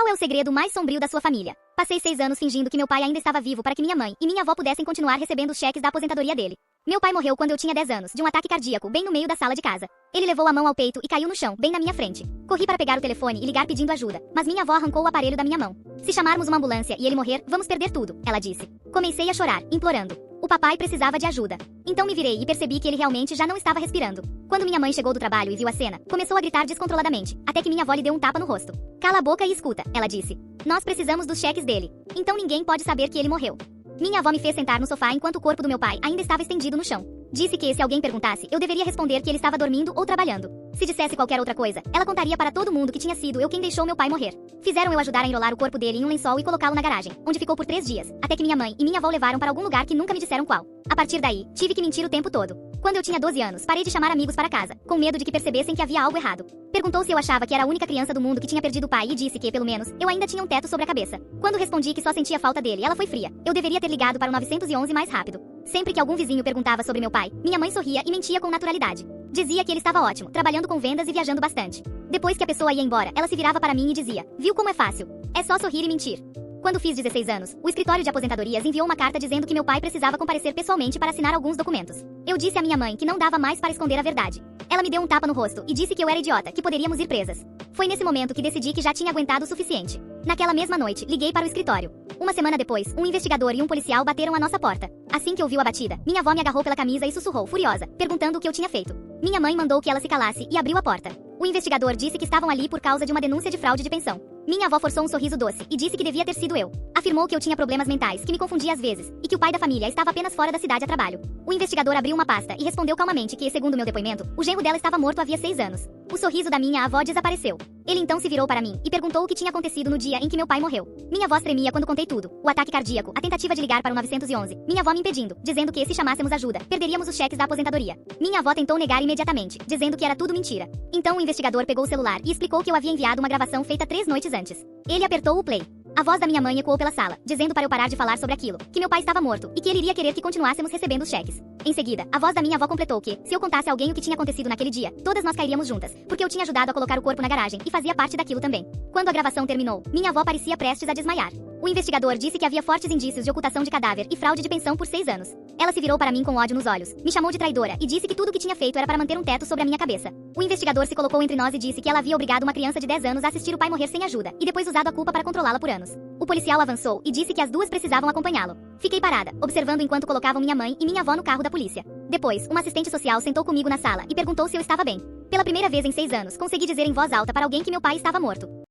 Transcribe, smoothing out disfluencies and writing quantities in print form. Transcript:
Qual é o segredo mais sombrio da sua família? Passei 6 anos fingindo que meu pai ainda estava vivo para que minha mãe e minha avó pudessem continuar recebendo os cheques da aposentadoria dele. Meu pai morreu quando eu tinha 10 anos, de um ataque cardíaco, bem no meio da sala de casa. Ele levou a mão ao peito e caiu no chão, bem na minha frente. Corri para pegar o telefone e ligar pedindo ajuda, mas minha avó arrancou o aparelho da minha mão. Se chamarmos uma ambulância e ele morrer, vamos perder tudo, ela disse. Comecei a chorar, implorando. O papai precisava de ajuda. Então me virei e percebi que ele realmente já não estava respirando. Quando minha mãe chegou do trabalho e viu a cena, começou a gritar descontroladamente, até que minha avó lhe deu um tapa no rosto. Cala a boca e escuta, ela disse. Nós precisamos dos cheques dele. Então ninguém pode saber que ele morreu. Minha avó me fez sentar no sofá enquanto o corpo do meu pai ainda estava estendido no chão. Disse que se alguém perguntasse, eu deveria responder que ele estava dormindo ou trabalhando. Se dissesse qualquer outra coisa, ela contaria para todo mundo que tinha sido eu quem deixou meu pai morrer. Fizeram eu ajudar a enrolar o corpo dele em um lençol e colocá-lo na garagem, onde ficou por 3 dias, até que minha mãe e minha avó levaram para algum lugar que nunca me disseram qual. A partir daí, tive que mentir o tempo todo. Quando eu tinha 12 anos, parei de chamar amigos para casa, com medo de que percebessem que havia algo errado. Perguntou se eu achava que era a única criança do mundo que tinha perdido o pai e disse que, pelo menos, eu ainda tinha um teto sobre a cabeça. Quando respondi que só sentia falta dele, ela foi fria. Eu deveria ter ligado para o 911 mais rápido. Sempre que algum vizinho perguntava sobre meu pai, minha mãe sorria e mentia com naturalidade. Dizia que ele estava ótimo, trabalhando com vendas e viajando bastante. Depois que a pessoa ia embora, ela se virava para mim e dizia: viu como é fácil? É só sorrir e mentir. Quando fiz 16 anos, o escritório de aposentadorias enviou uma carta dizendo que meu pai precisava comparecer pessoalmente para assinar alguns documentos. Eu disse à minha mãe que não dava mais para esconder a verdade. Ela me deu um tapa no rosto e disse que eu era idiota, que poderíamos ir presas. Foi nesse momento que decidi que já tinha aguentado o suficiente. Naquela mesma noite, liguei para o escritório. Uma semana depois, um investigador e um policial bateram à nossa porta. Assim que ouviu a batida, minha avó me agarrou pela camisa e sussurrou, furiosa, perguntando o que eu tinha feito. Minha mãe mandou que ela se calasse e abriu a porta. O investigador disse que estavam ali por causa de uma denúncia de fraude de pensão. Minha avó forçou um sorriso doce e disse que devia ter sido eu. Afirmou que eu tinha problemas mentais, que me confundia às vezes, e que o pai da família estava apenas fora da cidade a trabalho. O investigador abriu uma pasta e respondeu calmamente que, segundo meu depoimento, o genro dela estava morto havia 6 anos. O sorriso da minha avó desapareceu. Ele então se virou para mim e perguntou o que tinha acontecido no dia em que meu pai morreu. Minha voz tremia quando contei tudo. O ataque cardíaco, a tentativa de ligar para o 911, minha avó me impedindo, dizendo que se chamássemos ajuda, perderíamos os cheques da aposentadoria. Minha avó tentou negar imediatamente, dizendo que era tudo mentira. Então o investigador pegou o celular e explicou que eu havia enviado uma gravação feita 3 noites antes. Ele apertou o play. A voz da minha mãe ecoou pela sala, dizendo para eu parar de falar sobre aquilo, que meu pai estava morto e que ele iria querer que continuássemos recebendo os cheques. Em seguida, a voz da minha avó completou que, se eu contasse a alguém o que tinha acontecido naquele dia, todas nós cairíamos juntas, porque eu tinha ajudado a colocar o corpo na garagem e fazia parte daquilo também. Quando a gravação terminou, minha avó parecia prestes a desmaiar. O investigador disse que havia fortes indícios de ocultação de cadáver e fraude de pensão por 6 anos. Ela se virou para mim com ódio nos olhos, me chamou de traidora e disse que tudo o que tinha feito era para manter um teto sobre a minha cabeça. O investigador se colocou entre nós e disse que ela havia obrigado uma criança de 10 anos a assistir o pai morrer sem ajuda e depois usado a culpa para controlá-la por anos. O policial avançou e disse que as duas precisavam acompanhá-lo. Fiquei parada, observando enquanto colocavam minha mãe e minha avó no carro da polícia. Depois, uma assistente social sentou comigo na sala e perguntou se eu estava bem. Pela primeira vez em 6 anos, consegui dizer em voz alta para alguém que meu pai estava morto.